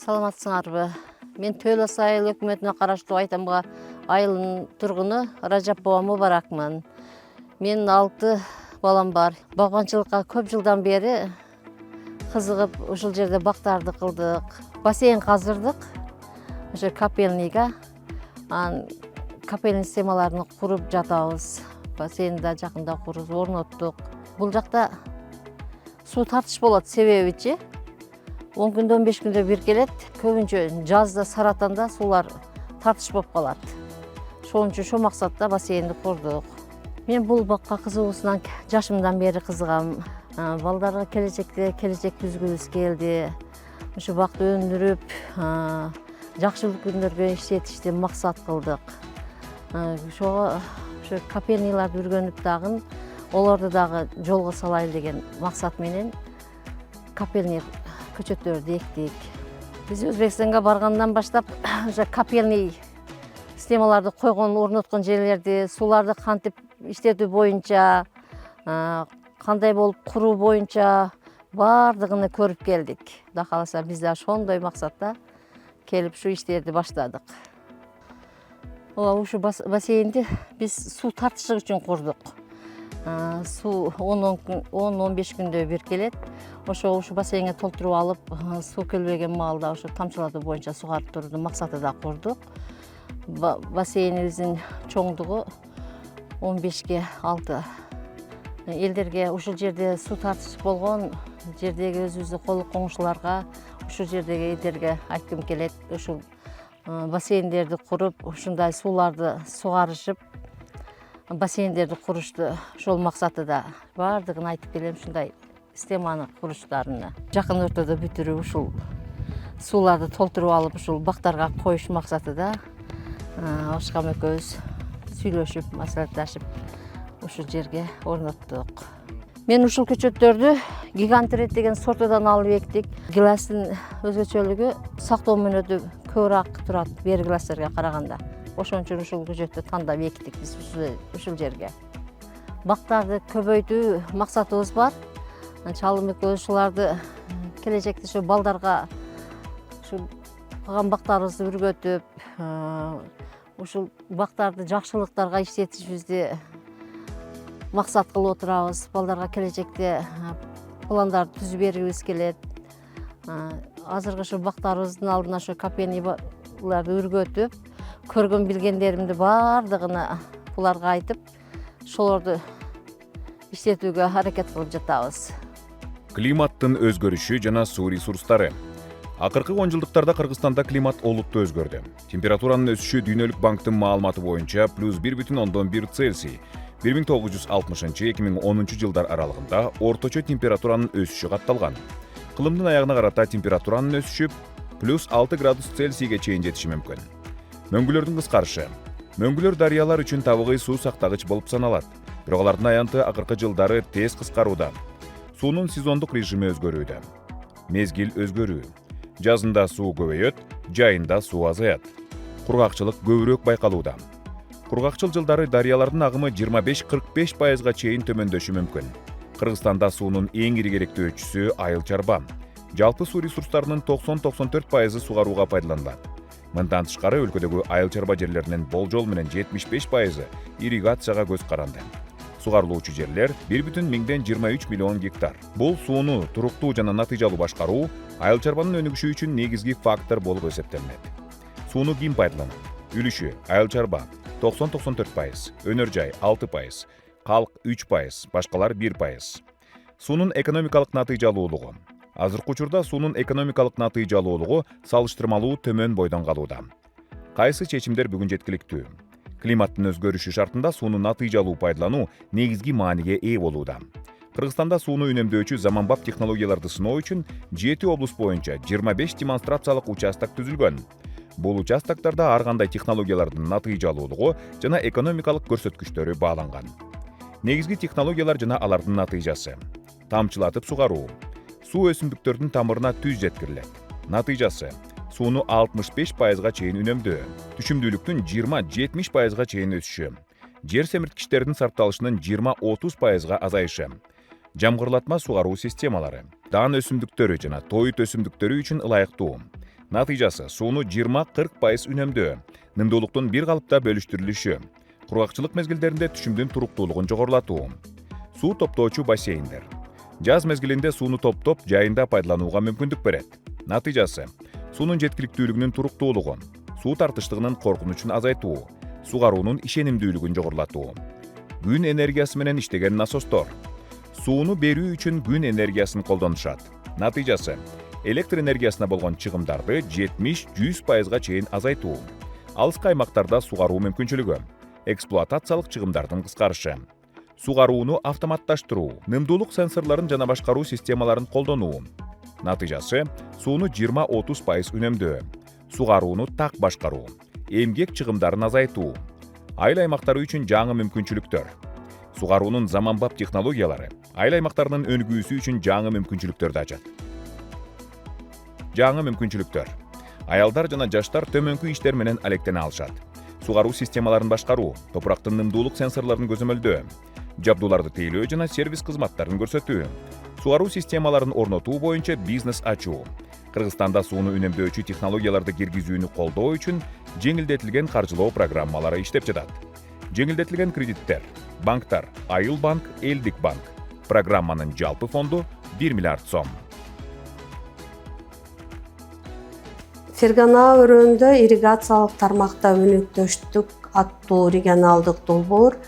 Саламатсыңарбы? Мен Төлөс айыл өкмөтүнө караштуу Айтамга айылынын тургуну Ражапова Мубаракмын. Менин 6 балам бар. Багбанчылыкка көп жылдан бери кызыгып, ушул жерде бактарды кылдык. Бассейн казырдык. Ошо капельныйга капельный системаларын куруп жатабыз. Бассейнди да жакында куруп орноттук. Бул жакта суу тартыш болот, себебичи 10 күндө 15 күндө бир келет. Көбүнчө жазда Саратанда суулар тартыш болуп калат. Ошон үчүн ошол максатта бассейнди курдук. Мен бул бакка кызыгуусунан жашымдан бери кызыгам. Балдарга келечек түзгүбүз келди. Ошо бакты өндүрүп, жакшылык күндөргө иштетишти максат кылдык. Ошого капельнийларды үргөнүп дагы, олорду дагы жолго салайлы деген максат менен капельный көчөттөрдү эктик. Биз Өзбекстанга баргандан баштап ошо капельный системаларды койгон, орноткон жерлерди, сууларды кантип иштетүү боюнча, кандай болуп куруу боюнча баардыгын көрүп келдик. Кудай кааласа биз да ошондой максатта келип ушу иштерди баштадык. Ушу бассейнди биз суу тартышы үчүн курдук. Суу 10-15 күндө бир келет. Ошо ушу бассейнге толтуруп алып, суу келбеген маалда ошо тамчылатуу боюнча сугарып турууну максаты да курдук. Бассейнибиздин чоңдугу 15-6. Элдерге ушул жерде суу тартыш болгон жердеги өзүбүздүн колу коңшуларга, ушул жердеги элдерге айткым келет. Ушул бассейндерди куруп, ушундай сууларды сугарышып, бассейндерди курушту ошол максатыда баардыгын айтып келем, ушундай системаны куруштарыны. Жакын ортодо бүтүрүп ушул сууларды толтуруп алып, ушул бактарга коюш максатыда Ашкам экөөбүз сүйлөшүп, маслихатташып ушул жерге орноттук. Мен ушул көчөттөрдү гигант ред деген сортудан алып эктик. Гиластын өзгөчөлүгү сактоо мөөнөтү көбүрөөк турат бери гиластерге караганда. Ошон үчүн ушул көчөттү тандап эктик биз ушул жерге. Бактарды көбөйтүү максатыбыз бар. Чалым экөөбүз ушуларды келечекте ошо балдарга ушул калган бактарыбызды үргөтүп, ушул бактарды жакшылыктарга иштетишибизди максат кылып отурабыз. Балдарга келечекте пландарды түзүп бергибиз келет. Азыркы ошо бактарыбыздын алдына ошо капельнийларды үргөтүп, көргөн билгендеримди баардыгына буларга айтып, ошолорду иштетүүгө аракет кылып жатабыз. Климаттын өзгөрүшү жана суу ресурстары. Акыркы 10 жылдыктарда Кыргызстанда климат олуттуу өзгөрдү. Температуранын өсүшү Дүйнөлүк банктын маалыматы боюнча +1,1 Цельсий 1960-2010 жылдар аралыгында орточо температуранын өсүшү катталган. Кылымдын аягына карата температуранын өсүшү +6 градус Цельсийге чейин жетиши мүмкүн. Мөңгүлөрдүн кыскарышы. Мөңгүлөр дарыялар үчүн табигый суу сактагыч болуп саналат. Бирок алардын аянты акыркы жылдары тез кыскарууда. Суунун сезондук режими өзгөрүүдө. Мезгил өзгөрүү. Жазында суу көбөйөт, жайында суу азаят. Кургакчылык көбүрөөк байкалууда. Кургакчыл жылдары дарыялардын агымы 25-45%га чейин төмөндөшү мүмкүн. Кыргызстанда суунун эң иригеректөөчүсү айыл чарба. Жалпы суу ресурстарынын 90-94% сугарууга пайдаланылат. Мындан тышкары өлкөдөгү айыл чарба жерлеринин болжол менен 75% ирригацияга көз каранды. Сугарылуучу жерлер 1,23 миллион гектар. Бул сууну туруктуу жана натыйжалуу башкаруу айыл чарбанын өнүгүшү үчүн негизги фактор болуп эсептелинет. Сууну ким пайдаланат? Үлүшү айыл чарба 90-94%, өнөр жай 6%, калк 3%, башкалар 1%. Суунун экономикалык натыйжалуулугу. Азыркы учурда суунун экономикалык натыйжалуулугу салыштырмалуу төмөн бойдон калууда. Кайсы чечимдер бүгүн жеткиликтүү? Климаттын өзгөрүшү шартында сууну натыйжалуу пайдалануу негизги мааниге ээ болууда. Кыргызстанда сууну үнөмдөөчү заманбап технологияларды сыноо үчүн 7 облус боюнча 25 демонстрациялык участок түзүлгөн. Бул участоктарда ар кандай технологиялардын натыйжалуулугу жана экономикалык көрсөткүчтөрү бааланган. Негизги технологиялар жана алардын натыйжасы. Тамчылатып сугаруу. Суу өсүмдүктөрдүн тамырына түз жеткирилет. Натыйжасы. Сууну 65%га чейин үнөмдөө. Түшүмдүүлүктүн 20-70%га чейин өсүшү. Жер семирткичтердин сарпталышынын 20-30%га азайышы. Жамгырлатма сугаруу системалары. Даан өсүмдүктөрү жана тоют өсүмдүктөрү үчүн ылайыктуу. Натыйжасы сууну 20-40% үнөмдөө, нымдуулуктун бир калыпта бөлүштүрүлүшү, кургакчылык мезгилдеринде түшүмдүн туруктуулугун жогорулатуу, суу топтоочу бассейндер. Жаз мезгилинде сууну топтоп, жайында пайдаланууга мүмкүндүк берет. Натыйжасы суунун жеткиликтүүлүгүнүн туруктуулугу, суу тартыштыгынын коркунучун азайтуу, сугаруунун ишенимдүүлүгүн жогорулатуу. Күн энергиясы менен иштеген насостор. Сууну берүү үчүн күн энергиясын колдонушат. Натыйжасы электр энергиясына болгон чыгымдарды 70-100%га чейин азайтуу. Алыскы аймактарда сугаруу мүмкүнчүлүгү, эксплуатациялык чыгымдардын кыскарышы. Сугарууну автоматташтыруу, нымдуулук сенсорлорун жана башкаруу системаларын колдонуу. Натыйжасы сууну 20-30% үнөмдөө, сугарууну так башкаруу, эмгек чыгымдарын азайтуу. Айыл аймактары үчүн жаңы мүмкүнчүлүктөр. Сугаруунун заманбап технологиялары айыл аймактарынын өнүгүүсү үчүн жаңы мүмкүнчүлүктөрдү ачат. Жаңы мүмкүнчүлүктөр. Аялдар жана жаштар төмөнкү иштер менен алектене алышат. Сугаруу системаларын башкаруу, топурактын нымдуулук сенсорлорун көзөмөлдөө, жабдууларды тейлөө жана сервис кызматтарын көрсөтүү, сугаруу системаларын орнотуу боюнча бизнес ачуу. Кыргызстанда сууну үнөмдөөчү технологияларды киргизүүнү колдоо үчүн жеңилдетилген каржылоо программалары иштеп жатат. Жеңилдетилген кредиттер, банктар, Айыл банк, Элдик банк. Программанын жалпы фонду 1 миллиард сом. Фергана өрөөндө ирригациялык тармакта өнөктөштүк аттуу регионалдык долбоор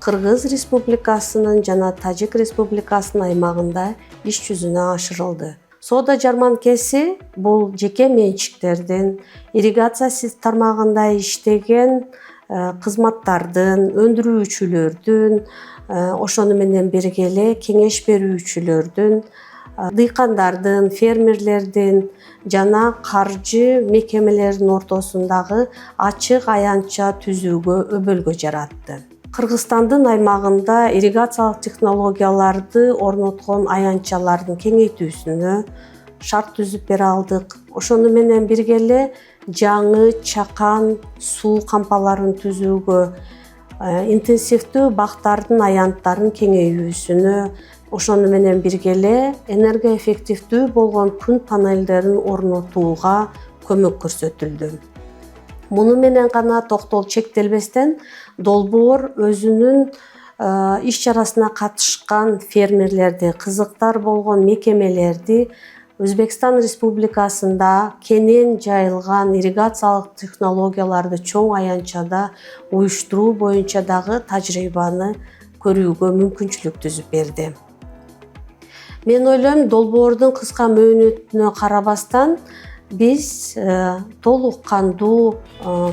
Кыргыз Республикасынын жана Тажик Республикасынын аймагында иш жүзүнө ашырылды. Соода жарманкеси бул жеке менчиктердин ирригация тармагында иштеген кызматтардын, өндүрүүчүлөрдүн, ошону менен бирге эле кеңеш берүүчүлөрдүн, дыйкандардын, фермерлердин жана каржы мекемелеринин ортосундагы ачык аянтча түзүүгө өбөлгө жаратты. Кыргызстандын аймагында ирригациялык технологияларды орноткон аянтчалардын кеңейтүүсүнө шарт түзүп бере алдык. Ошону менен бирге эле жаңы чакан суу кампаларын түзүүгө, интенсивдүү бактардын аянттарын кеңейүүсүнө, ошону менен бирге эле энергоэффективдүү болгон күн панелдерин орнотууга көмөк көрсөтүлдү. Муну менен гана чектелбестен долбоор өзүнүн иш чарасына катышкан фермерлерди, кызыктар болгон мекемелерди Өзбекстан Республикасында кенен жайылган ирригациялык технологияларды чоң аянтчада уюштуруу боюнча дагы тажрыйбаны көрүүгө мүмкүнчүлүк түзүп берди. Мен ойлойм, долбоордун кыска мөөнөтүнө карабастан биз толук кандуу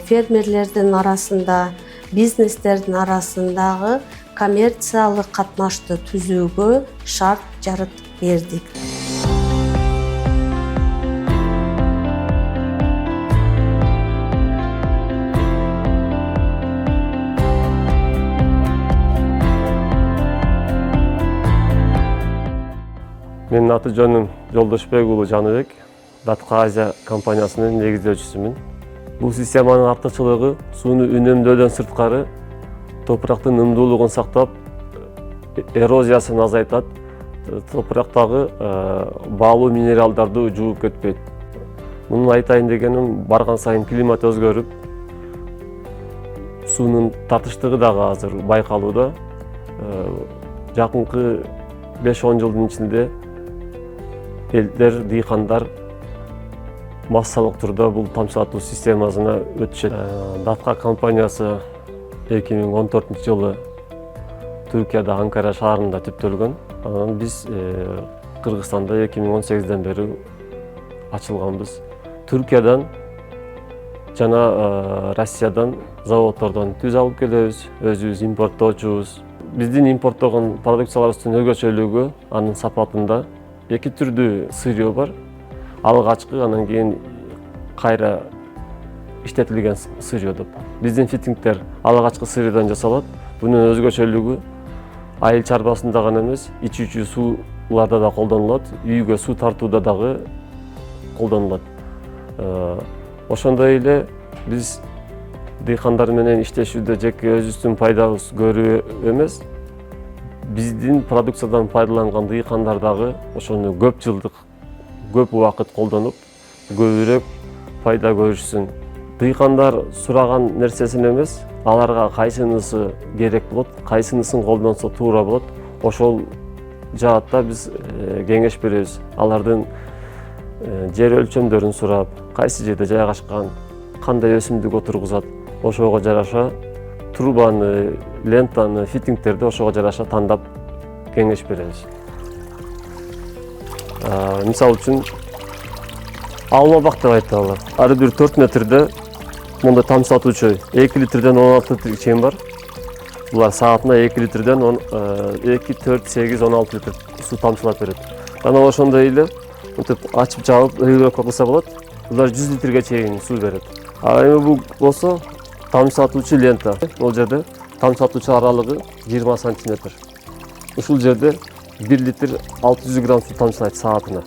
фермерлердин арасында, бизнестердин арасындагы коммерциялык катнашты түзүүгө шарт жаратып бердик. Менин аты жөнүм Жолдошбек уулу Жаныбек, Датка Азия компаниясынын негиздөөчүсүмүн. Бул системанын артыкчылыгы сууну үнөмдөөдөн сырткары топурактын ымдуулугун сактап, эрозиясын азайтат, топурактагы баалуу минералдарды жууп кетпейт. Муну айтайын дегеним, барган сайын климат өзгөрүп, суунун тартыштыгы дагы азыр байкалууда. Жакынкы 5-10 жылдын ичинде элдер, дыйкандар массалык түрдө бул тамчылатуу системасына өтүшөт. Датка компаниясы 2014-жылы Түркияда Анкара шаарында түптөлгөн. Анан биз Кыргызстанда 2018-ден бери ачылганбыз. Түркиядан жана Россиядан заводдордон түз алып келебиз, өзүбүз импорттоочубуз. Биздин импорттогон продукцияларыбыздын өзгөчөлүгү анын сапатында. Эки түрдүү сырьё бар. Алгачкы, анан кийин кайра иштетилген сырьё деп. Биздин фитингдер алгачкы сырьёдон жасалат. Бунун өзгөчөлүгү айыл чарбасында гана эмес, ичүүчү сууларда да колдонулат, үйгө суу тартууда дагы колдонулат. Ошондой эле биз дыйкандар менен иштешүүдө жеке өзүбүздүн пайдабыз көрүү эмес, биздин продукциядан пайдаланган дыйкандар дагы ошону көп жылдык, көп убакыт колдонуп, көбүрөөк пайда көрүшсүн. Дыйкандар сураган нерсесин эмес, аларга кайсынысы керек болот, кайсынысын колдонсо туура болот, ошол жаатта биз кеңеш беребиз. Алардын жер өлчөмдөрүн сурап, кайсы жерде жайгашкан, кандай өсүмдүк отургузат, ошого жараша трубаны, лентаны, фитингтерди ошого жараша тандап кеңеш беребиз. Мисалы үчүн алма бак деп айталы. Ар бир 4 метрде мындай тамчылатуучу 2 литрден 16 литрге чейин бар. Булар саатына 2 литрден 2, 4, 8, 16 литр суу тамчылап берет. Жана ошондой эле мынтип ачып жабып регулировка кылса болот. Булар 100 литрге чейин суу берет. Эми бул болсо тамчылатуучу лента. Бул жерде тамчылатуучу аралыгы 20 сантиметр. Ушул жерде 1 литр 600 грамм суу тамчылайт саатына.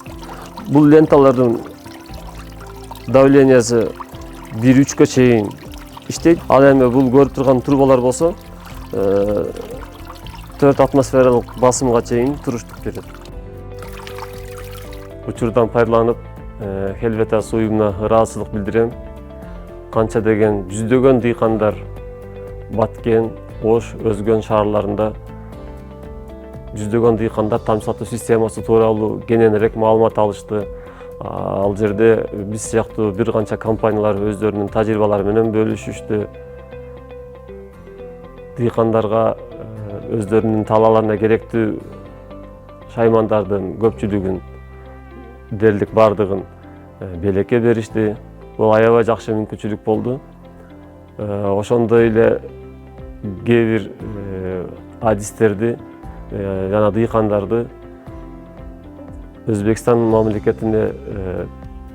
Бул ленталардын давлениясы 1-3 чейин иштейт. Ал эми бул көрүп турган трубалар болсо 4 атмосфералык басымга чейин туруштук берет. Учурдан пайдаланып Helvetas уюмуна ыраазычылык билдирем. Канча деген жүздөгөн дыйкандар Баткен, Ош, Өзгөн шаарларында жүздөгөн дыйкандар тамчылатуу системасы тууралуу кененирээк маалымат алышты. Ал жерде биз сыяктуу бир канча компаниялар өздөрүнүн тажрыйбалары менен бөлүшүштү. Дыйкандарга өздөрүнүн талааларына керектүү шаймандардын көпчүлүгүн, дерлик бардыгын белекке беришти. Бул аябай жакшы мүмкүнчүлүк болду. Ошондой эле кээ бир адистерди жана дыйкандарды Өзбекстан мамлекетине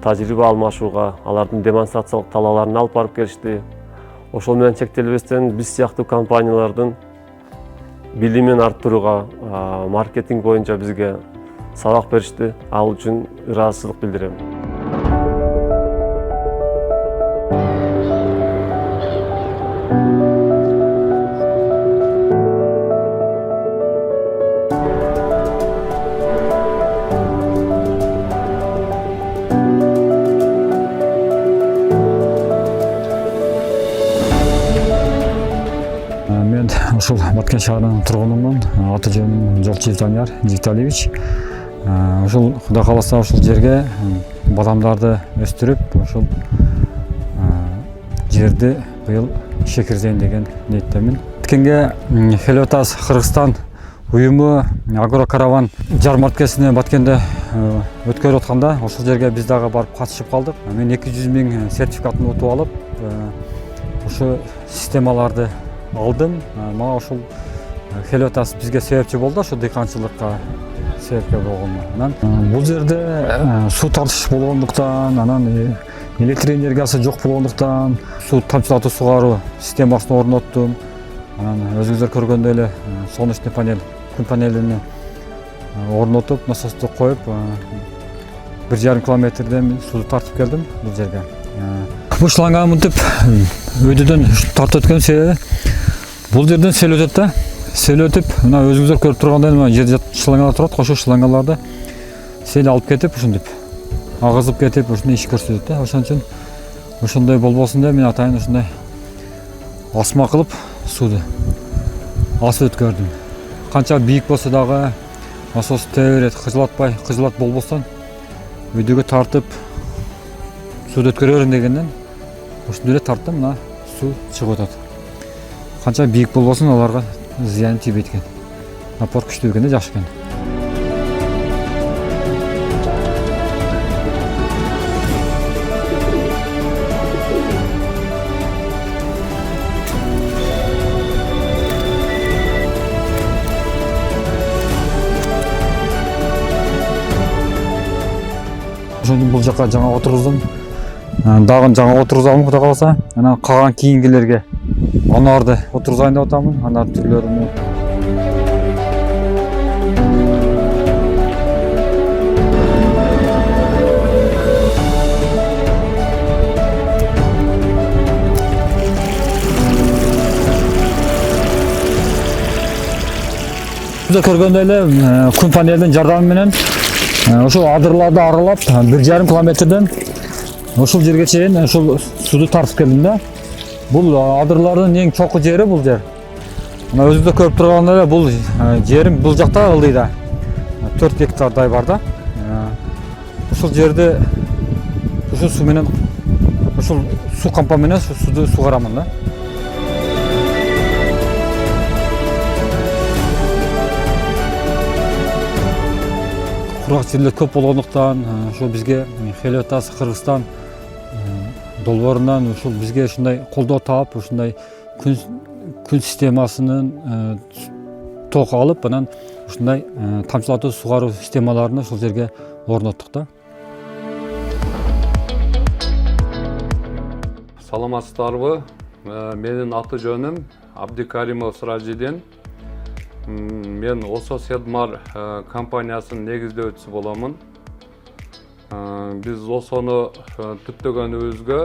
тажрыйба алмашууга, алардын демонстрациялык талааларын алып барып келишти. Ошол менен чектелбестен биз сыяктуу компаниялардын билимин арттырууга, маркетинг боюнча бизге сабак беришти. Ал үчүн ыраазычылык билдирем. Мен ушул Баткен шаарынын тургунумун. Аты жөнүм Жолчиев Данияр Викторович. Ушул Кудай кааласа ушул жерге бадамдарды өстүрүп, ушул жерди быйыл шекирзейин деген ниеттемин. Баткенге Helvetas Кыргызстан уюму агрокараван жармаркасына Баткенде өткөрүп атканда ошол жерге биз дагы барып катышып калдык. Мен 200 000 сертификатын утуп алып, ошо системаларды алдым. Мага ушул Helvetas бизге себепчи болду, ошо дыйканчылыкка себепкер болгондо. Бул жерде суу тартыш болгондуктан, анан электр энергиясы жок болгондуктан суу тамчылатуу сугаруу системасын орноттум. Анан өзүңүздөр көргөндөй эле солнечный панель, күн панелини орнотуп, насосту коюп 1,5 километрден сууду тартып келдим бул жерге. Бул шланга мынтип өйдөдөн тартып өткөн себеби бул жерден сел өтөт да. Сел өтүп, мына өзүңүздөр көрүп тургандай мына жерде шлангалар турат, ошол шлангаларды сел алып кетип, ушинтип агызып кетип, ушундай иш көрсөтөт да. Ошон үчүн ошондой болбосун деп мен атайын ушундай асма кылып сууду асып өткөрдүм. Канча бийик болсо дагы насос тебе берет, кыжылатпай, кыжылат болбостон өйдөгө тартып сууду өткөрө берин дегенден ушундай эле тарттым, мына суу чыгып атат. Канча бийик болбосун аларга зыян тийбейт экен. Напор күчтүү экенде жакшы экен. Ошондон бул жака жаңа отургуздум. Дагы жаңа отургузамын Кудай кааласа. Анан калган кийингилерге анарды отургузайын деп атамын. Анар түрлөрүнү. Сиз көргөндөй эле күн панелдин жардамы менен ошол адырларды аралап 1,5 километрден ушул жерге чейин ушул сууду тартып келдим да. Бул адырлардын эң чокуу жери бул жер. Мына өзүңүздөр көрүп тургандай эле бул жерим бул жакта ылдый да. 4 гектардай бар да. Ушул жерде ушул суу менен ушул суу кампа менен сууду сугарамын да. Кургак жерлер көп болгондуктан ушул бизге Хелиотас Кыргызстан долбоорунан ушул бизге ушундай колдоо таап, ушундай күн системасынын ток алып, анан ушундай тамчылатуу сугаруу системаларын ушул жерге орноттук да. Саламатсыздарбы? Менин аты жөнүм Абдикаримов Сыражидин. Мен Осо Седмар компаниясынын негиздөөчүсү боломун. Биз Осону түптөгөнүбүзгө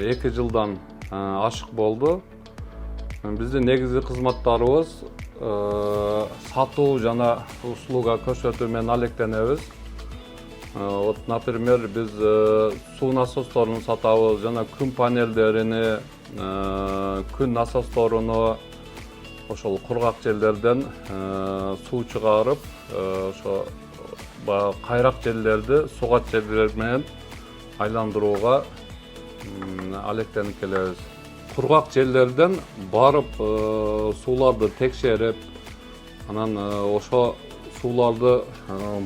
2 жылдан ашык болду. Биздин негизги кызматтарыбыз сатуу жана услуга көрсөтүү менен алектенебиз. Вот, например, биз суу насосторун сатабыз, жана күн панелдерини, күн насосторуну ошол кургак жерлерден суу чыгарып, ошо кайрак жерлерди сугат жерлер менен айландырууга алектенип келебиз. Кургак жерлерден барып сууларды текшерип, анан ошо сууларды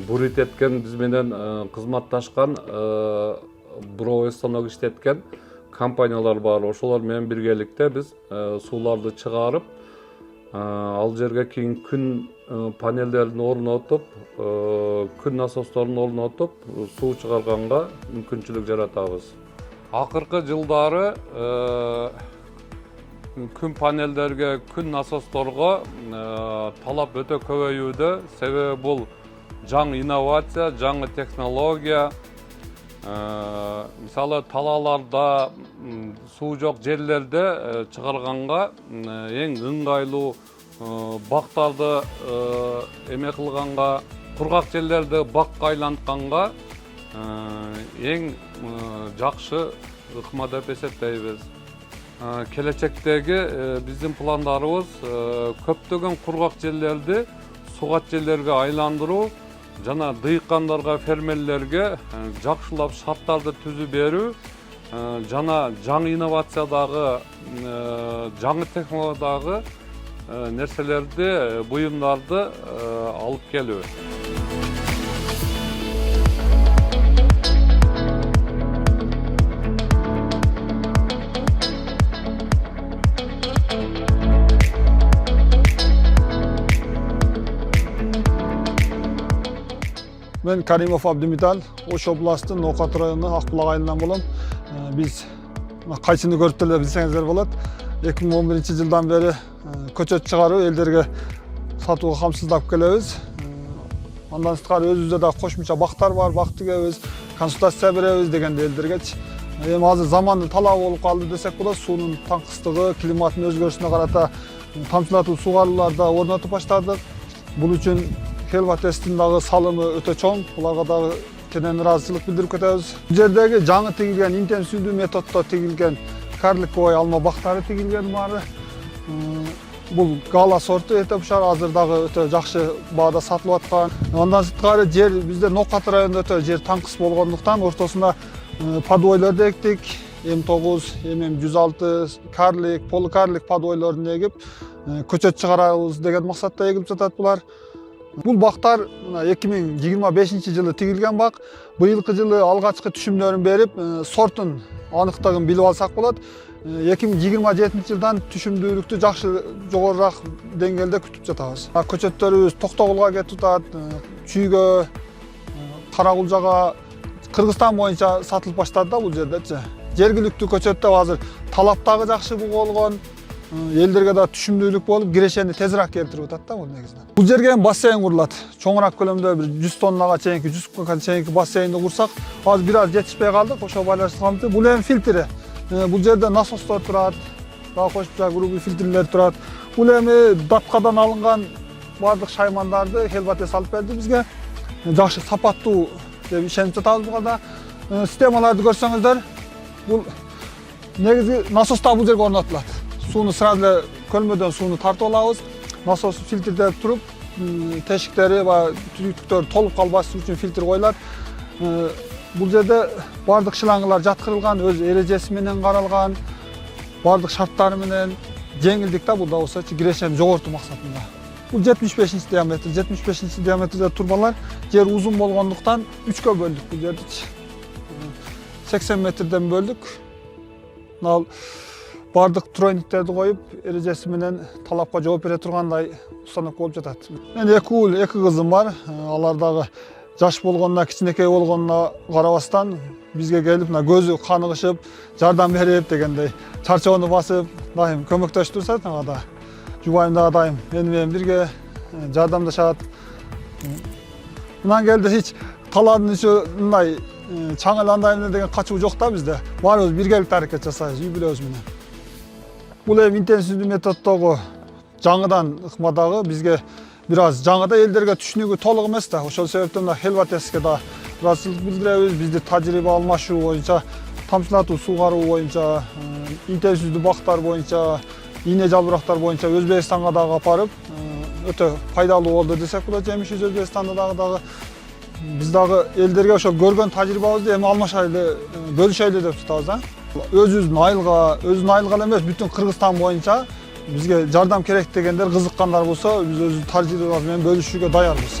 бурит эткен, биз менен кызматташкан, буровой станок иштеткен компаниялар бар. Ошолор менен биргеликте биз сууларды чыгарып, ал жерге кийин күн панелдерин орнотуп, күн насосторун орнотуп, суу чыгарганга мүмкүнчүлүк жаратабыз. Акыркы жылдары күн панелдерге, күн насосторго талап өтө көбөйүүдө. Себеби бул жаңы инновация, жаңы технология. Мисалы талааларда, суу жок жерлерде чыгарганга эң ыңгайлуу бактарды эме кылганга, кургак жерлерди бакка айлантканга эң жакшы ыкма деп эсептейбиз. Келечектеги биздин пландарыбыз көптөгөн кургак жерлерди сугат жерлерге айландыруу жана дыйкандарга, фермерлерге жакшылап шарттарды түзүп берүү жана жаңы инновациядагы, жаңы технологиядагы нерселерди, буюмдарды алып келүү. Мен Каримов Абдимитал, Ош областын Ноокат району Акбулак айылынан болом. Биз кайсыны көрүп деле билсеңиздер болот. 2011 жылдан бери көчөт чыгаруу элдерге сатууга камсыздап келебиз. Андан сырткары өзүбүздө да кошумча бактар бар, бак тигебиз, консультация беребиз дегенде элдерге. Эми азыр замандын талабы болуп калды десек болот. Суунун таңкыстыгы, климаттын өзгөрүшүнө карата тамчылатуу сугарууларды орнотуп баштадык. Бул үчүн Хелиотастын дагы салымы өтө чоң. Буларга дагы кенен ыраазычылык билдирип кетебиз. Бул жердеги жаңы тигилген, интенсивдүү методдо тигилген карликовый алма бактары тигилген баары. Бул гала сорту этепшар, азыр дагы өтө жакшы баада сатылып аткан. Андан сырткары жер бизде Ноокат районунда өтө жер таңкыс болгондуктан ортосунда подойлорду эктик. М9, ММ106, карлик, полукарлик подойлорун эгип, көчөт чыгарабыз деген максатта эгилип жатат булар. Бул бактар 2025 жылы тигилген бак. Быйылкы жылы алгачкы түшүмдөрүн берип, сортун аныктыгын билип алсак болот. 2027 жылдан түшүмдүүлүктү жакшы жогорураак деңгээлде күтүп жатабыз. Көчөттөрүбүз Токтогулга кетип атат, Чүйгө, Каракулжага, Кыргызстан боюнча сатылып баштады да бул жердечи. Жергиликтүү көчөттө азыр талап дагы жакшы болгон. Элдерге да түшүмдүүлүк болуп, кирешени тезирээк келтирип атат да бул негизинен. Бул жерге бассейн курулат. Чоңураак көлөмдө бир 100 тоннага чейинки, 100 тоннага чейинки бассейнди курсак, азыр бир аз жетишпей калдык, ошо байланыштырганбыз. Бул эми фильтри. Бул жерде насостор турат, дагы кошумча грубый фильтрлер турат. Бул эми даткадан алынган бардык шаймандарды Хелиотас алып берди бизге. Жакшы сапаттуу деп ишенип жатабыз буга да. системаларды көрсөңүздөр, бул негизи насостар бул жерге орнотулат. Сууну сразу эле көлмөдөн сууну тартып алабыз. Насос фильтрде туруп, тешиктери баягы түтүктөр толуп калбасын үчүн фильтр коюлат. Бул жерде бардык шлангылар жаткырылган, өз эрежеси менен каралган, бардык шарттары менен жеңилдик да, бул да болсо кирешени жогортуу максатында. Бул 75 диаметр, 75 диаметрде турбалар жер узун болгондуктан 3кө бөлдүк бул жерди. 80 метрден бөлдүк. Ал бардык тройниктерди коюп, эрежеси менен талапка жооп бере тургандай установка болуп жатат. Мен 2 уул, 2 кызым бар. Алар дагы жаш болгонуна, кичинекей болгонуна карабастан бизге келип, көзү каныгышып, жардам берип дегендей, чарчоону басып, дайым көмөктөшүп турса, да. Жубайым дагы дайым мени менен бирге жардамдашат. Мындан келди эч талаадын мындай чаң эле андай деген качуу жок да бизде. Баарыбыз биргеликте аракет жасайбыз үй бүлөбүз менен. Бул эми интенсивдүү методдогу жаңыдан ыкмадагы бизге бир аз жаңыда элдерге түшүнүгү толук эмес да. Ошол себептен да Хелватеске да ыраазычылык билдиребиз. Бизди тажрыйба алмашуу боюнча, тамчылатуу сугаруу боюнча, интенсивдүү бактар боюнча, ийне жалбырактар боюнча Өзбекстанга дагы апарып, өтө пайдалуу болду десек болот. Жемишибиз Өзбекстанда дагы биз дагы элдерге ошол көргөн тажрыйбабызды эми алмашайлы, бөлүшөйлү деп жатабыз. Өзүбүздүн айылга, өзүнүн айылга эле эмес, бүтүн Кыргызстан боюнча бизге жардам керек дегендер, кызыккандар болсо, биз өз тажрыйбабыз менен бөлүшүүгө даярбыз.